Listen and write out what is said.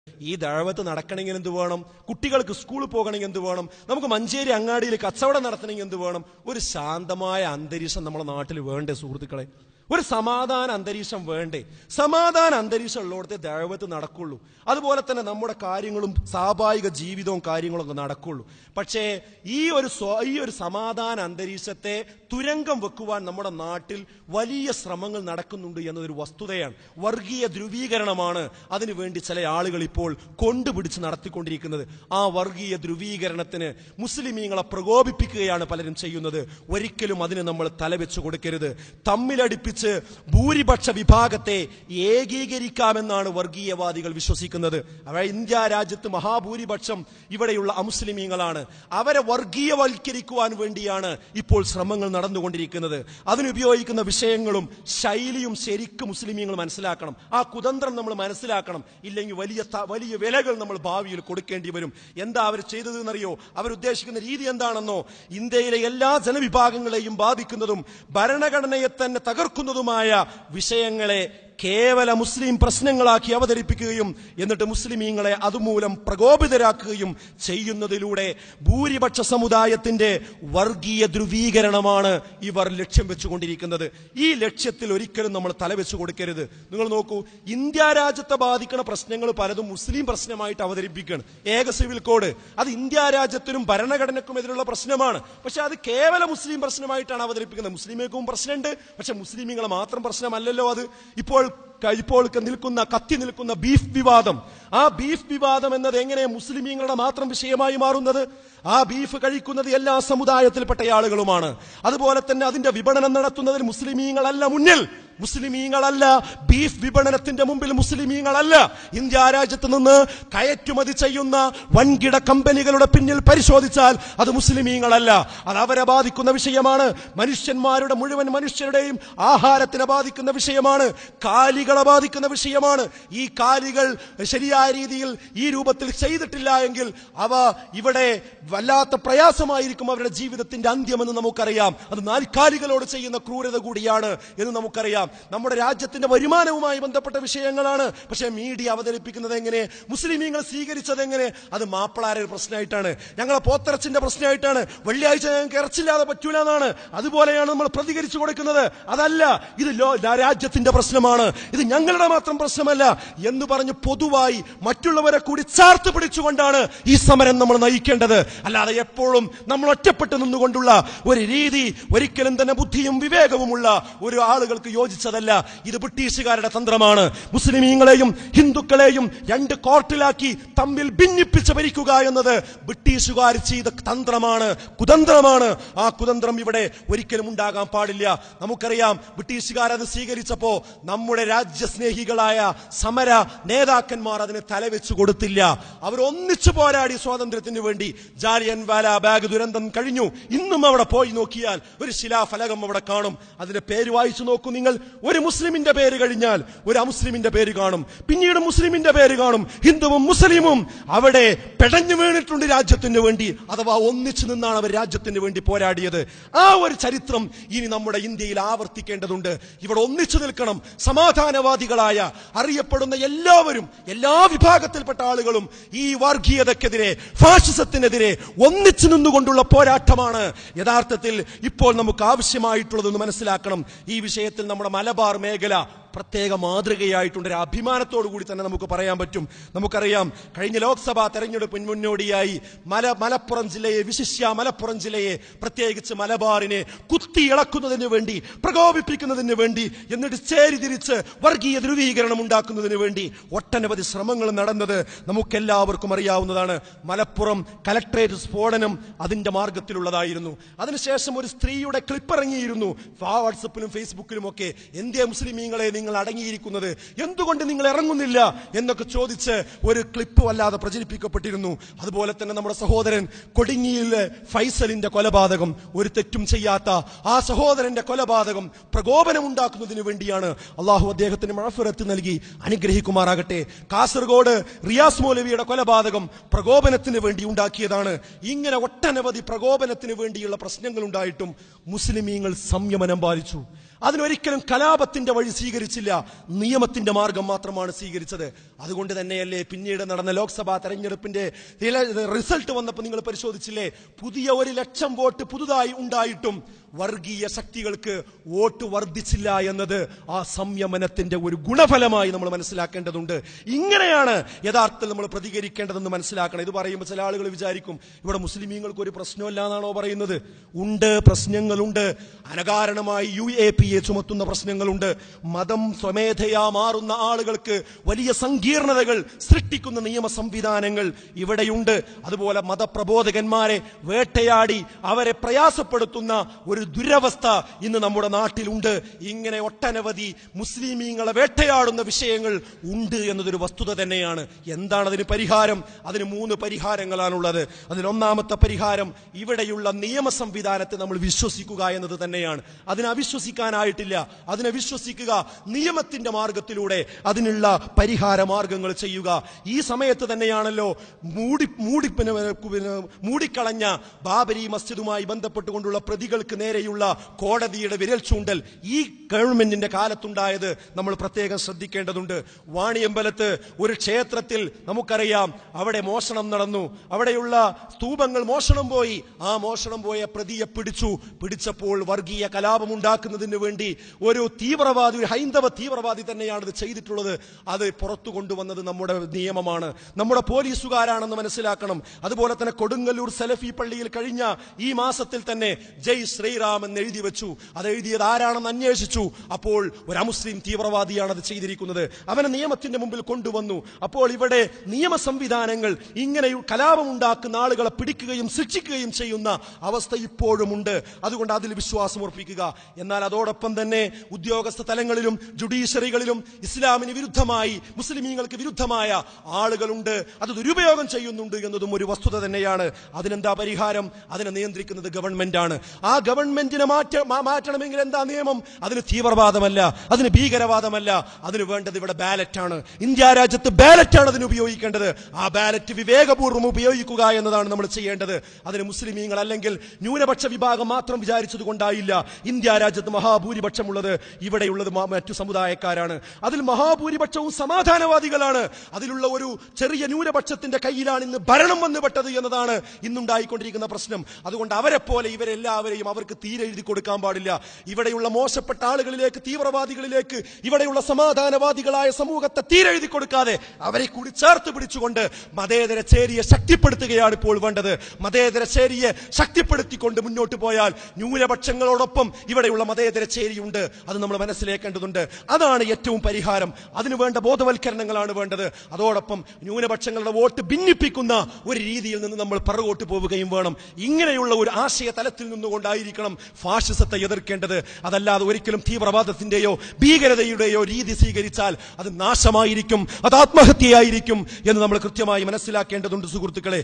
ഈ ദഅവത്ത് നടക്കണമെങ്കിൽ എന്ത് വേണം? കുട്ടികൾക്ക് സ്കൂളിൽ പോകണമെങ്കിൽ എന്ത് വേണം? നമുക്ക് മഞ്ചേരി അങ്ങാടിയിൽ കച്ചവടം നടത്തണമെങ്കിൽ എന്ത് വേണം? ഒരു ശാന്തമായ അന്തരീക്ഷം നമ്മുടെ നാട്ടിൽ വേണ്ടേ സുഹൃത്തുക്കളെ? ഒരു സമാധാന അന്തരീക്ഷം വേണ്ടേ? സമാധാന അന്തരീക്ഷം ഉള്ളിടത്തെ ദഅവത്ത് നടക്കുള്ളൂ. അതുപോലെ തന്നെ നമ്മുടെ കാര്യങ്ങളും സ്വാഭാവിക ജീവിതവും കാര്യങ്ങളൊക്കെ നടക്കുള്ളൂ. പക്ഷേ ഈ ഒരു സമാധാന അന്തരീക്ഷത്തെ തുരങ്കം വെക്കുവാൻ നമ്മുടെ നാട്ടിൽ വലിയ ശ്രമങ്ങൾ നടക്കുന്നുണ്ട് എന്നതൊരു വസ്തുതയാണ്. വർഗീയ ധ്രുവീകരണമാണ് അതിനുവേണ്ടി ചില ആളുകൾ ഇപ്പോൾ കൊണ്ടുപിടിച്ച് നടത്തിക്കൊണ്ടിരിക്കുന്നത്. ആ വർഗീയ ധ്രുവീകരണത്തിന് മുസ്ലിമീങ്ങളെ പ്രകോപിപ്പിക്കുകയാണ് പലരും ചെയ്യുന്നത്. ഒരിക്കലും അതിന് നമ്മൾ തലവെച്ചു കൊടുക്കരുത്. തമ്മിലടിപ്പിച്ച് ഭൂരിപക്ഷ വിഭാഗത്തെ ഏകീകരിക്കാമെന്നാണ് വർഗീയവാദികൾ വിശ്വസിക്കുന്നത്. ഇന്ത്യ രാജ്യത്ത് മഹാഭൂരിപക്ഷം ഇവിടെയുള്ള അമുസ്ലിമീങ്ങളാണ്. അവരെ വർഗീയവൽക്കരിക്കുവാൻ വേണ്ടിയാണ് ഇപ്പോൾ ശ്രമങ്ങൾ നടന്നുകൊണ്ടിരിക്കുന്നത്. അതിനുപയോഗിക്കുന്ന വിഷയങ്ങളും ശൈലിയും ശരിക്കും മുസ്ലിമീങ്ങൾ മനസ്സിലാക്കണം. ആ കുതന്ത്രം നമ്മൾ മനസ്സിലാക്കണം. ഇല്ലെങ്കിൽ വലിയ വിലകൾ നമ്മൾ ഭാവിയിൽ കൊടുക്കേണ്ടി വരും. എന്താ അവർ ചെയ്തതെന്നറിയോ? അവരുദ്ദേശിക്കുന്ന രീതി എന്താണെന്നോ? ഇന്ത്യയിലെ എല്ലാ ജനവിഭാഗങ്ങളെയും ബാധിക്കുന്നതും ഭരണഘടനയെ തന്നെ തകർക്കുന്നതുമായ വിഷയങ്ങളെ കേവല മുസ്ലിം പ്രശ്നങ്ങളാക്കി അവതരിപ്പിക്കുകയും എന്നിട്ട് മുസ്ലിമീങ്ങളെ അതുമൂലം പ്രകോപിതരാക്കുകയും ചെയ്യുന്നതിലൂടെ ഭൂരിപക്ഷ സമുദായത്തിന്റെ വർഗീയ ധ്രുവീകരണമാണ് ഇവർ ലക്ഷ്യം വെച്ചുകൊണ്ടിരിക്കുന്നത്. ഈ ലക്ഷ്യത്തിൽ ഒരിക്കലും നമ്മൾ തലവെച്ചു കൊടുക്കരുത്. നിങ്ങൾ നോക്കൂ, ഇന്ത്യ രാജ്യത്തെ ബാധിക്കുന്ന പ്രശ്നങ്ങൾ പലതും മുസ്ലിം പ്രശ്നമായിട്ട് അവതരിപ്പിക്കുകയാണ്. ഏക സിവിൽ കോഡ് അത് ഇന്ത്യ രാജ്യത്തിനും ഭരണഘടനയ്ക്കും എതിരുള്ള പ്രശ്നമാണ്. പക്ഷെ അത് കേവല മുസ്ലിം പ്രശ്നമായിട്ടാണ് അവതരിപ്പിക്കുന്നത്. മുസ്ലിമേക്കും പ്രശ്നമുണ്ട്, പക്ഷെ മുസ്ലിമീങ്ങളെ മാത്രം പ്രശ്നമല്ലല്ലോ അത്. ഇപ്പോൾ കത്തി നിൽക്കുന്ന ബീഫ് വിവാദം, ആ ബീഫ് വിവാദം എന്നത് എങ്ങനെ മുസ്ലിമീങ്ങളുടെ മാത്രം വിഷയമായി മാറുന്നത്? ആ ബീഫ് കഴിക്കുന്നത് എല്ലാ സമുദായത്തിൽപ്പെട്ട ആളുകളുമാണ്. അതുപോലെ തന്നെ അതിന്റെ വിപണനം നടത്തുന്നതിൽ മുസ്ലിമീങ്ങളല്ല മുന്നിൽ. മുസ്ലിമീങ്ങളല്ല ബീഫ് വിപണനത്തിന്റെ മുമ്പിൽ. മുസ്ലിമീങ്ങളല്ല. ഇന്ത്യ രാജ്യത്ത് നിന്ന് കയറ്റുമതി ചെയ്യുന്ന വൻകിട കമ്പനികളുടെ പിന്നിൽ പരിശോധിച്ചാൽ അത് മുസ്ലിമീങ്ങളല്ല. അത് അവരെ ബാധിക്കുന്ന വിഷയമാണ്. മനുഷ്യന്മാരുടെ മുഴുവൻ മനുഷ്യരുടെയും ആഹാരത്തിനെ ബാധിക്കുന്ന വിഷയമാണ്. കാലികളെ ബാധിക്കുന്ന വിഷയമാണ്. ഈ കാലികൾ ശരിയായ രീതിയിൽ ഈ രൂപത്തിൽ ചെയ്തിട്ടില്ല എങ്കിൽ അവ ഇവിടെ വല്ലാത്ത പ്രയാസമായിരിക്കും അവരുടെ ജീവിതത്തിന്റെ അന്ത്യമെന്ന് നമുക്കറിയാം. അത് നാൽക്കാലികളോട് ചെയ്യുന്ന ക്രൂരത കൂടിയാണ് എന്ന് നമുക്കറിയാം. നമ്മുടെ രാജ്യത്തിന്റെ വരുമാനവുമായി ബന്ധപ്പെട്ട വിഷയങ്ങളാണ്. പക്ഷേ മീഡിയ അവതരിപ്പിക്കുന്നത് എങ്ങനെ? മുസ്ലിമീങ്ങൾ സ്വീകരിച്ചത് എങ്ങനെ? അത് മാപ്പിളാരുടെ പ്രശ്നമായിട്ടാണ്, ഞങ്ങളെ പോത്തിറച്ചിന്റെ പ്രശ്നമായിട്ടാണ്, വെള്ളിയാഴ്ച ഞങ്ങൾക്ക് ഇറച്ചില്ലാതെ പറ്റൂല എന്നാണ്. അതുപോലെയാണ് നമ്മൾ പ്രതികരിച്ചു കൊടുക്കുന്നത്. അതല്ല, ഇത് രാജ്യത്തിന്റെ പ്രശ്നമാണ്, ഇത് ഞങ്ങളുടെ മാത്രം പ്രശ്നമല്ല എന്ന് പറഞ്ഞ് പൊതുവായി മറ്റുള്ളവരെ കൂടി ചേർത്ത് പിടിച്ചുകൊണ്ടാണ് ഈ സമരം നമ്മൾ നയിക്കേണ്ടത്. അല്ലാതെ എപ്പോഴും നമ്മൾ ഒറ്റപ്പെട്ട് നിന്നുകൊണ്ടുള്ള ഒരു രീതി ഒരിക്കലും തന്നെ ബുദ്ധിയും വിവേകവുമുള്ള ഒരു ആളുകൾക്ക് യോജിച്ചതല്ല. ഇത് ബ്രിട്ടീഷുകാരുടെ തന്ത്രമാണ്. മുസ്ലിമീങ്ങളെയും ഹിന്ദുക്കളെയും രണ്ട് കോർട്ടിലാക്കി തമ്മിൽ ഭിന്നിപ്പിച്ച് ഭരിക്കുക എന്നത് ബ്രിട്ടീഷുകാർ ചെയ്ത തന്ത്രമാണ്, കുതന്ത്രമാണ്. ആ കുതന്ത്രം ഇവിടെ ഒരിക്കലും ഉണ്ടാകാൻ പാടില്ല. നമുക്കറിയാം, ബ്രിട്ടീഷുകാർ അത് സ്വീകരിച്ചപ്പോ നമ്മുടെ രാജ്യസ്നേഹികളായ സമര നേതാക്കന്മാർ അതിന് തലവെച്ചു കൊടുത്തില്ല. അവർ ഒന്നിച്ചു പോരാടി സ്വാതന്ത്ര്യത്തിന് വേണ്ടി. ജാലിയൻവാലാ ബാഗ് ദുരന്തം കഴിഞ്ഞു. ഇന്നും അവിടെ പോയി നോക്കിയാൽ ഒരു ശിലാഫലകം അവിടെ കാണും. അതിന്റെ പേര് വായിച്ചു നോക്കൂ നിങ്ങൾ. ഒരു മുസ്ലിമിന്റെ പേര് കഴിഞ്ഞാൽ ഒരു അമുസ്ലിമിന്റെ പേര് കാണും, പിന്നീട് മുസ്ലിമിന്റെ പേര് കാണും. ഹിന്ദുവും മുസ്ലിമും അവിടെ പെടഞ്ഞു വീണിട്ടുണ്ട് രാജ്യത്തിന് വേണ്ടി. അഥവാ ഒന്നിച്ചു നിന്നാണ് അവർ രാജ്യത്തിന് വേണ്ടി പോരാടിയത്. ആ ഒരു ചരിത്രം ഇനി നമ്മുടെ ഇന്ത്യയിൽ ആവർത്തിക്കേണ്ടതുണ്ട്. ഇവിടെ ഒന്നിച്ചു നിൽക്കണം. സമാധാനവാദികളായ അറിയപ്പെടുന്ന എല്ലാവരും, എല്ലാ വിഭാഗത്തിൽപ്പെട്ട ആളുകളും ഈ വർഗീയതക്കെതിരെ, ഫാഷിസത്തിനെതിരെ ഒന്നിച്ചു നിന്നുകൊണ്ടുള്ള പോരാട്ടമാണ് യഥാർത്ഥത്തിൽ ഇപ്പോൾ നമുക്ക് ആവശ്യമായിട്ടുള്ളതെന്ന് മനസ്സിലാക്കണം. ഈ വിഷയത്തിൽ നമ്മുടെ മലബാർ മേഖല പ്രത്യേക മാതൃകയായിട്ടുണ്ട്. ഒരു അഭിമാനത്തോടു കൂടി തന്നെ നമുക്ക് പറയാൻ പറ്റും. നമുക്കറിയാം, കഴിഞ്ഞ ലോക്സഭാ തെരഞ്ഞെടുപ്പിന് മുന്നോടിയായി മലപ്പുറം ജില്ലയെ, വിശിഷ്യ മലപ്പുറം ജില്ലയെ, പ്രത്യേകിച്ച് മലബാറിനെ കുത്തിയിളക്കുന്നതിന് വേണ്ടി, പ്രകോപിപ്പിക്കുന്നതിന് വേണ്ടി, എന്നിട്ട് ചേരിതിരിച്ച് വർഗീയ ധ്രുവീകരണം ഉണ്ടാക്കുന്നതിന് വേണ്ടി ഒട്ടനവധി ശ്രമങ്ങൾ നടന്നത് നമുക്കെല്ലാവർക്കും അറിയാവുന്നതാണ്. മലപ്പുറം കലക്ട്രേറ്റ് സ്ഫോടനം അതിന്റെ മാർഗത്തിലുള്ളതായിരുന്നു. അതിനുശേഷം ഒരു സ്ത്രീയുടെ ക്ലിപ്പ് ഇറങ്ങിയിരുന്നു വാട്സപ്പിലും ഫേസ്ബുക്കിലും ഒക്കെ. എന്തേ മുസ്ലിമീങ്ങളെ നിങ്ങൾ അടങ്ങിയിരിക്കുന്നത്, എന്തുകൊണ്ട് നിങ്ങൾ ഇറങ്ങുന്നില്ല എന്നൊക്കെ ചോദിച്ച് ഒരു ക്ലിപ്പ് വല്ലാതെ പ്രചരിപ്പിക്കപ്പെട്ടിരുന്നു. അതുപോലെ തന്നെ നമ്മുടെ സഹോദരൻ കൊടിഞ്ഞിയിലെ ഫൈസലിന്റെ കൊലപാതകം, ഒരു തെറ്റും ചെയ്യാത്ത ആ സഹോദരന്റെ കൊലപാതകം പ്രകോപനമുണ്ടാക്കുന്നതിന് വേണ്ടിയാണ്. അള്ളാഹു അദ്ദേഹത്തിന് മഗ്ഫിറത്ത് നൽകി അനുഗ്രഹിക്കുമാറാകട്ടെ. കാസർഗോഡ് റിയാസ് മൗലവിയുടെ കൊലപാതകം പ്രകോപനത്തിന് വേണ്ടി ഉണ്ടാക്കിയതാണ്. ഇങ്ങനെ ഒട്ടനവധി പ്രകോപനത്തിന് വേണ്ടിയുള്ള പ്രശ്നങ്ങൾ ഉണ്ടായിട്ടും മുസ്ലിമീങ്ങൾ സംയമനം പാലിച്ചു. അതിനൊരിക്കലും കലാപത്തിന്റെ വഴി സ്വീകരിച്ചില്ല, നിയമത്തിന്റെ മാർഗം മാത്രമാണ് സ്വീകരിച്ചത്. അതുകൊണ്ട് തന്നെയല്ലേ പിന്നീട് നടന്ന ലോക്സഭാ തെരഞ്ഞെടുപ്പിന്റെ റിസൾട്ട് വന്നപ്പോൾ നിങ്ങൾ പരിശോധിച്ചില്ലേ, പുതിയ 1,00,000 വോട്ട് പുതുതായി ഉണ്ടായിട്ടും വർഗീയ ശക്തികൾക്ക് വോട്ട് വർദ്ധിച്ചില്ല എന്നത് ആ സംയമനത്തിന്റെ ഒരു ഗുണഫലമായി നമ്മൾ മനസ്സിലാക്കേണ്ടതുണ്ട്. ഇങ്ങനെയാണ് യഥാർത്ഥത്തിൽ നമ്മൾ പ്രതികരിക്കേണ്ടതെന്ന് മനസ്സിലാക്കണം. ഇത് പറയുമ്പോൾ ചില ആളുകൾ വിചാരിക്കും, ഇവിടെ മുസ്ലിമീങ്ങൾക്ക് ഒരു പ്രശ്നമില്ല എന്നാണോ പറയുന്നത്? ഉണ്ട്, പ്രശ്നങ്ങളുണ്ട്. അനകാരണമായി UAPA ചുമത്തുന്ന പ്രശ്നങ്ങളുണ്ട്. മതം സ്വമേധയാ മാറുന്ന ആളുകൾക്ക് വലിയ സങ്കീർണതകൾ സൃഷ്ടിക്കുന്ന നിയമ സംവിധാനങ്ങൾ ഇവിടെയുണ്ട്. അതുപോലെ മതപ്രബോധകന്മാരെ വേട്ടയാടി അവരെ പ്രയാസപ്പെടുത്തുന്ന ഒരു ദുരവസ്ഥ ഇന്ന് നമ്മുടെ നാട്ടിലുണ്ട്. ഇങ്ങനെ ഒട്ടനവധി മുസ്ലിമീങ്ങളെ വേട്ടയാടുന്ന വിഷയങ്ങൾ ഉണ്ട് എന്നതൊരു വസ്തുത തന്നെയാണ്. എന്താണ് അതിന് പരിഹാരം? അതിന് 3 പരിഹാരങ്ങളാണുള്ളത്. അതിലൊന്നാമത്തെ പരിഹാരം ഇവിടെയുള്ള നിയമ സംവിധാനത്തെ നമ്മൾ വിശ്വസിക്കുക എന്നത് തന്നെയാണ്. അതിനെ അവിശ്വസിക്കാനായിട്ടില്ല, അതിനെ വിശ്വസിക്കുക, നിയമത്തിന്റെ മാർഗത്തിലൂടെ അതിനുള്ള പരിഹാര മാർഗങ്ങൾ ചെയ്യുക. ഈ സമയത്ത് തന്നെയാണല്ലോ മൂടിക്കളഞ്ഞ ബാബരി മസ്ജിദുമായി ബന്ധപ്പെട്ടുകൊണ്ടുള്ള പ്രതികൾക്ക് നേരെയുള്ള കോടതിയുടെ വിരൽ ചൂണ്ടൽ ഈ ഗവൺമെന്റിന്റെ കാലത്തുണ്ടായത് നമ്മൾ പ്രത്യേകം ശ്രദ്ധിക്കേണ്ടതുണ്ട്. വാണിയമ്പലത്ത് ഒരു ക്ഷേത്രത്തിൽ നമുക്കറിയാം, അവിടെ മോഷണം നടന്നു. അവിടെയുള്ള സ്തൂപങ്ങൾ മോഷണം പോയി. ആ മോഷണം പോയ പ്രതിയെ പിടിച്ചപ്പോൾ വർഗീയ കലാപം ഉണ്ടാക്കുന്നതിന് വേണ്ടി ഒരു തീവ്രവാദി, ഒരു ഹൈന്ദവ തീവ്രവാദി തന്നെയാണ് ഇത് ചെയ്തിട്ടുള്ളത്. അത് പുറത്തു കൊണ്ടുവന്നത് നമ്മുടെ നിയമമാണ്, നമ്മുടെ പോലീസുകാരാണെന്ന് മനസ്സിലാക്കണം. അതുപോലെ തന്നെ കൊടുങ്ങല്ലൂർ സലഫി പള്ളിയിൽ കഴിഞ്ഞ ഈ മാസത്തിൽ തന്നെ ജയ് ശ്രീറാം എന്ന് എഴുതി വെച്ചു. അത് എഴുതിയത് ആരാണെന്ന് അന്വേഷിച്ചു. അപ്പോൾ ഒരു അമുസ്ലിം തീവ്രവാദിയാണ് അത് ചെയ്തിരിക്കുന്നത്. അവനെ നിയമത്തിന്റെ മുമ്പിൽ കൊണ്ടുവന്നു. അപ്പോൾ ഇവിടെ നിയമ സംവിധാനങ്ങൾ ഇങ്ങനെ കലാപം ഉണ്ടാക്കുന്ന ആളുകളെ പിടിക്കുകയും ശിക്ഷിക്കുകയും ചെയ്യുന്ന അവസ്ഥ ഇപ്പോഴുമുണ്ട്. അതുകൊണ്ട് അതിൽ വിശ്വാസം ഉറപ്പിക്കുക. എന്നാൽ അതോടൊപ്പം തന്നെ ഉദ്യോഗസ്ഥ തലങ്ങളിലും ജുഡീഷ്യറികളിലും ഇസ്ലാമിന് വിരുദ്ധമായി, മുസ്ലിമീങ്ങൾക്ക് വിരുദ്ധമായ ആളുകളുണ്ട്, അത് ദുരുപയോഗം ചെയ്യുന്നുണ്ട് എന്നതും ഒരു വസ്തുത തന്നെയാണ്. അതിനെന്താ പരിഹാരം? അതിനെ നിയന്ത്രിക്കുന്നത് ഗവൺമെന്റാണ്. ആ ഗവൺമെന്റിനെ മാറ്റണമെങ്കിൽ എന്താ നിയമം? അതിന് തീവ്രവാദമല്ല, അതിന് ഭീകരവാദമല്ല, അതിന് വേണ്ടത് ഇവിടെ ബാലറ്റാണ്. ഇന്ത്യ രാജ്യത്ത് ബാലറ്റാണ് അതിന് ഉപയോഗിക്കേണ്ടത്. ആ ബാലറ്റ് വിവേകപൂർവ്വം ഉപയോഗിക്കുക എന്നതാണ് നമ്മൾ ചെയ്യേണ്ടത്. അതിന് മുസ്ലിമീങ്ങൾ അല്ലെങ്കിൽ ന്യൂനപക്ഷ വിഭാഗം മാത്രം വിചാരിച്ചത് കൊണ്ടായില്ല. ഇന്ത്യ രാജ്യത്ത് മഹാഭൂരിപക്ഷമുള്ളത് ഇവിടെയുള്ളത് മറ്റു സമുദായക്കാരാണ്. അതിൽ മഹാഭൂരിപക്ഷവും സമാധാനവാദികളാണ്. അതിലുള്ള ഒരു ചെറിയ ന്യൂനപക്ഷത്തിന്റെ കയ്യിലാണ് ഇന്ന് ഭരണം വന്നുപെട്ടത് എന്നതാണ് ഇന്നുണ്ടായിക്കൊണ്ടിരിക്കുന്ന പ്രശ്നം. അതുകൊണ്ട് അവരെ പോലെ ഇവരെല്ലാവരെയും അവർക്ക് തീരെ എഴുതി കൊടുക്കാൻ പാടില്ല. ഇവിടെയുള്ള മോശപ്പെട്ട ആളുകളിലേക്ക്, തീവ്രവാദികളിലേക്ക് ഇവിടെയുള്ള സമാധാനവാദികളായ സമൂഹത്തെ തീരെ എഴുതി കൊടുക്കാതെ അവരെ കൂടി ചേർത്ത് പിടിച്ചുകൊണ്ട് മതേതര ചേരിയെ ശക്തിപ്പെടുത്തുകയാണ് ഇപ്പോൾ വേണ്ടത്. മതേതര ചേരിയെ ശക്തിപ്പെടുത്തിക്കൊണ്ട് മുന്നോട്ട് പോയാൽ ന്യൂനപക്ഷങ്ങളോടൊപ്പം ഇവിടെയുള്ള മതേതര ചേരിയുണ്ട്. അത് നമ്മൾ മനസ്സിലാക്കേണ്ടതുണ്ട്. അതാണ് ഏറ്റവും പരിഹാരം. അതിനുവേണ്ട ബോധവൽക്കരണങ്ങളാണ് വേണ്ടത്. അതോടൊപ്പം ന്യൂനപക്ഷങ്ങളുടെ വോട്ട് ഭിന്നിപ്പിക്കുന്ന ഒരു രീതിയിൽ നിന്ന് നമ്മൾ പുറകോട്ട് പോവുകയും വേണം. ഇങ്ങനെയുള്ള ഒരു ആശയ തലത്തിൽ നിന്നുകൊണ്ടായിരിക്കണം ഫാഷിസത്തെ എതിർക്കേണ്ടത്. അതല്ലാതെ ഒരിക്കലും തീവ്രവാദത്തിന്റെയോ ഭീകരതയുടെയോ രീതി സ്വീകരിച്ചാൽ അത് നാശമായിരിക്കും, അത് ആത്മഹത്യയായിരിക്കും എന്ന് നമ്മൾ കൃത്യമായി മനസ്സിലാക്കേണ്ടതുണ്ട് സുഹൃത്തുക്കളെ.